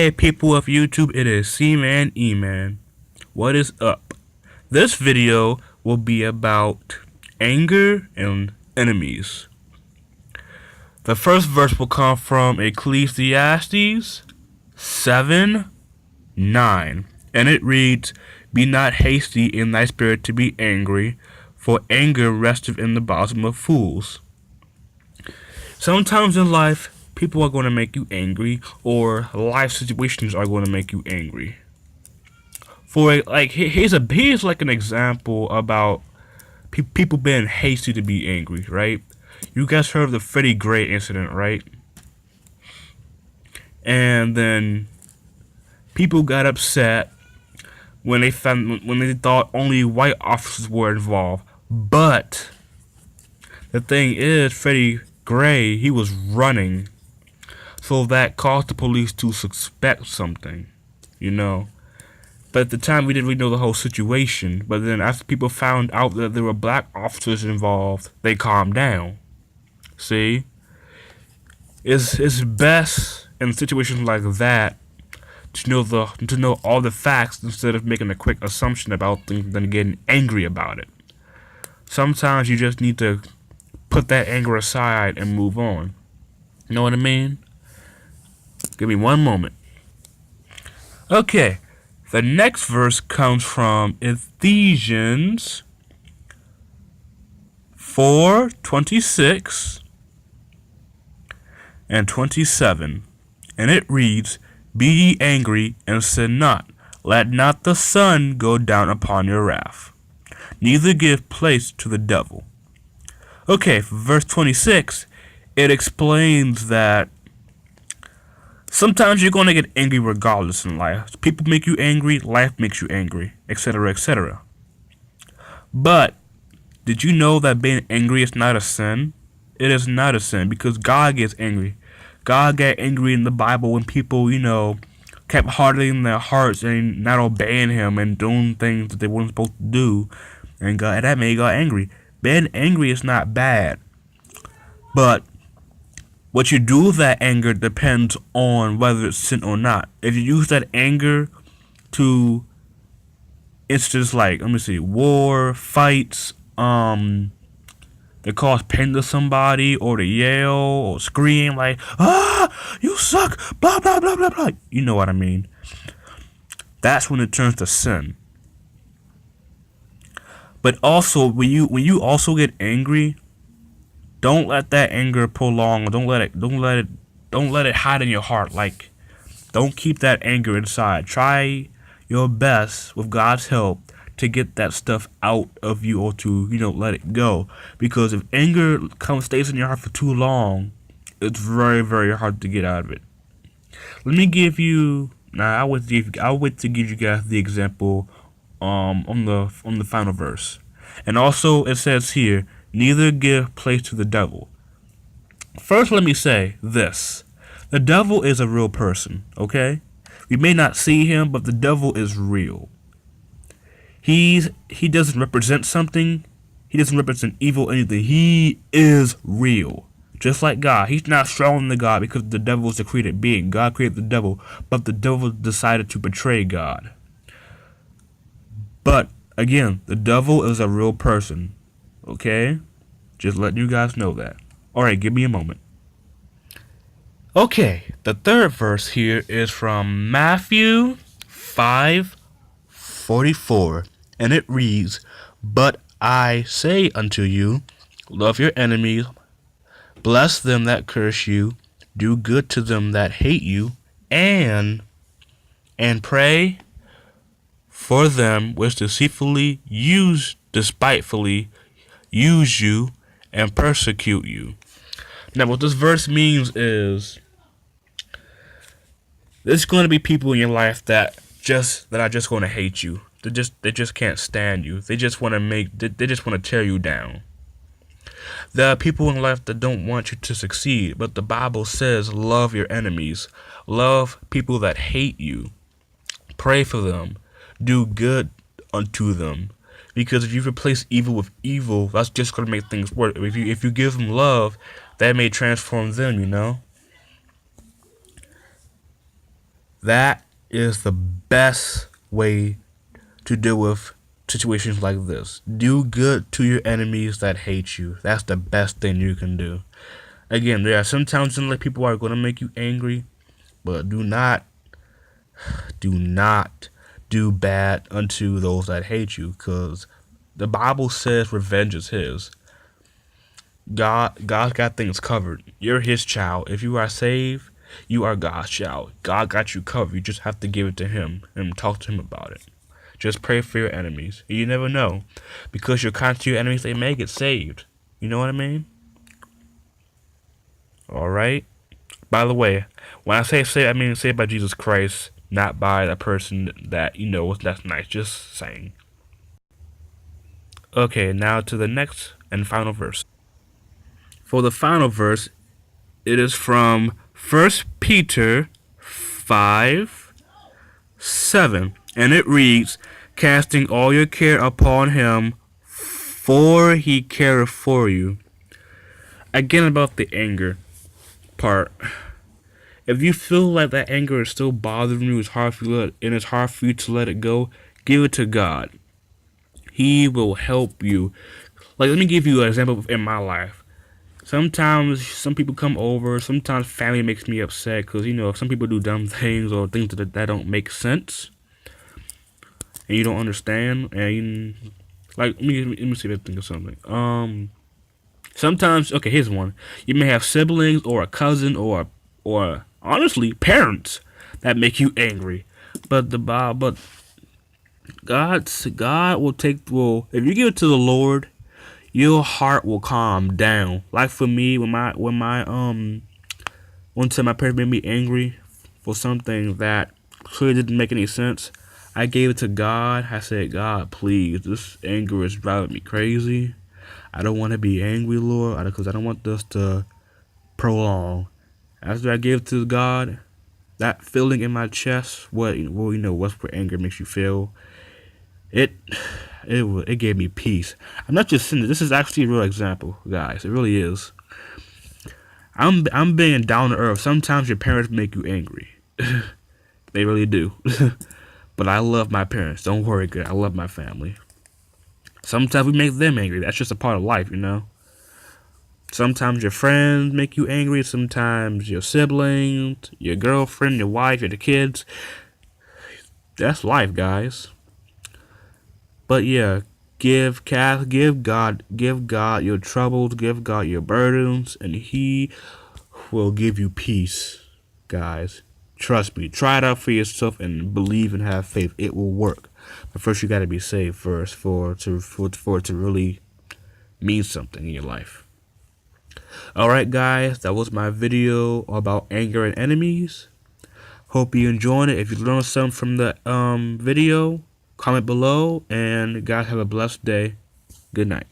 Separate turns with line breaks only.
Hey people of YouTube, it is C-Man E-Man. What is up? This video will be about anger and enemies. The first verse will come from Ecclesiastes 7:9, and it reads, "Be not hasty in thy spirit to be angry, for anger resteth in the bosom of fools." Sometimes in life, people are going to make you angry, or life situations are going to make you angry. Here's like an example about people being hasty to be angry, right? You guys heard of the Freddie Gray incident, right? And then people got upset when they thought only white officers were involved. But the thing is, Freddie Gray, he was running. So that caused the police to suspect something, But at the time, we didn't really know the whole situation. But then after people found out that there were black officers involved, they calmed down. See? It's best in situations like that to know all the facts instead of making a quick assumption about things and then getting angry about it. Sometimes you just need to put that anger aside and move on. You know what I mean? Give me one moment. Okay, the next verse comes from Ephesians 4:26 and 27, and it reads, "Be ye angry and sin not. Let not the sun go down upon your wrath. Neither give place to the devil." Okay, for verse 26, it explains that sometimes you're going to get angry regardless in life. People make you angry, life makes you angry, etc., etc. But did you know that being angry is not a sin? It is not a sin because God gets angry. God got angry in the Bible when people, kept hardening their hearts and not obeying Him and doing things that they weren't supposed to do. And that made God angry. Being angry is not bad. But what you do with that anger depends on whether it's sin or not. If you use that anger to instances like, war, fights, that cause pain to somebody, or to yell or scream like, you suck, blah, blah, blah, blah, blah. You know what I mean. That's when it turns to sin. But also, when you also get angry, don't let that anger prolong. Don't let it hide in your heart. Like, don't keep that anger inside. Try your best with God's help to get that stuff out of you, or to let it go. Because if anger stays in your heart for too long, it's very, very hard to get out of it. Let me give you. I'll wait to give you guys the example on the final verse. And also it says here, neither give place to the devil. First, let me say this. The devil is a real person, okay? We may not see him, but the devil is real. He doesn't represent something. He doesn't represent evil or anything. He is real. Just like God. He's not stronger than God because the devil is a created being. God created the devil, but the devil decided to betray God. But again, the devil is a real person. Okay? Just letting you guys know that. Alright, give me a moment. Okay, the third verse here is from Matthew 5:44, and it reads, "But I say unto you, love your enemies, bless them that curse you, do good to them that hate you, and pray for them which despitefully use you and persecute you." Now, what this verse means is there's going to be people in your life that are just going to hate you. They just can't stand you. They just want to tear you down. There are people in life that don't want you to succeed, but the Bible says love your enemies. Love people that hate you. Pray for them. Do good unto them. Because if you replace evil with evil, that's just going to make things worse. If you give them love, that may transform them, That is the best way to deal with situations like this. Do good to your enemies that hate you. That's the best thing you can do. Again, there are some times in life people are going to make you angry, but do not do bad unto those that hate you, because the Bible says revenge is his. God's got things covered. You're his child. If you are saved, you are God's child. God got you covered. You just have to give it to him and talk to him about it. Just pray for your enemies. You never know. Because you're kind to your enemies, they may get saved. You know what I mean? Alright? By the way, when I say saved, I mean saved by Jesus Christ, not by the person that, that's nice. Just saying. Okay, now to the next and final verse. For the final verse, it is from 1 Peter 5:7, and it reads, "Casting all your care upon him, for he careth for you." Again, about the anger part. If you feel like that anger is still bothering you, it's hard for you to let it go, give it to God. He will help you. Like, let me give you an example in my life. Sometimes some people come over. Sometimes family makes me upset because, some people do dumb things or things that don't make sense. And you don't understand. And, let me see if I think of something. Sometimes, okay, here's one. You may have siblings or a cousin or honestly, parents that make you angry. But God if you give it to the Lord, your heart will calm down. Like for me, one time my parents made me angry for something that clearly didn't make any sense. I gave it to God. I said, "God, please, this anger is driving me crazy. I don't want to be angry, Lord, because I don't want this to prolong." After I gave it to God, that feeling in my chest, what's where anger makes you feel, it gave me peace. I'm not just saying this is actually a real example, guys. It really is. I'm being down to earth. Sometimes your parents make you angry. They really do. But I love my parents. Don't worry, good. I love my family. Sometimes we make them angry. That's just a part of life, Sometimes your friends make you angry. Sometimes your siblings, your girlfriend, your wife, your kids. That's life, guys. But yeah, give God your troubles, give God your burdens, and He will give you peace, guys. Trust me. Try it out for yourself and believe and have faith. It will work. But first, you got to be saved first for it to really mean something in your life. Alright, guys, that was my video about anger and enemies. Hope you enjoyed it. If you learned something from the video, comment below, and guys, have a blessed day. Good night.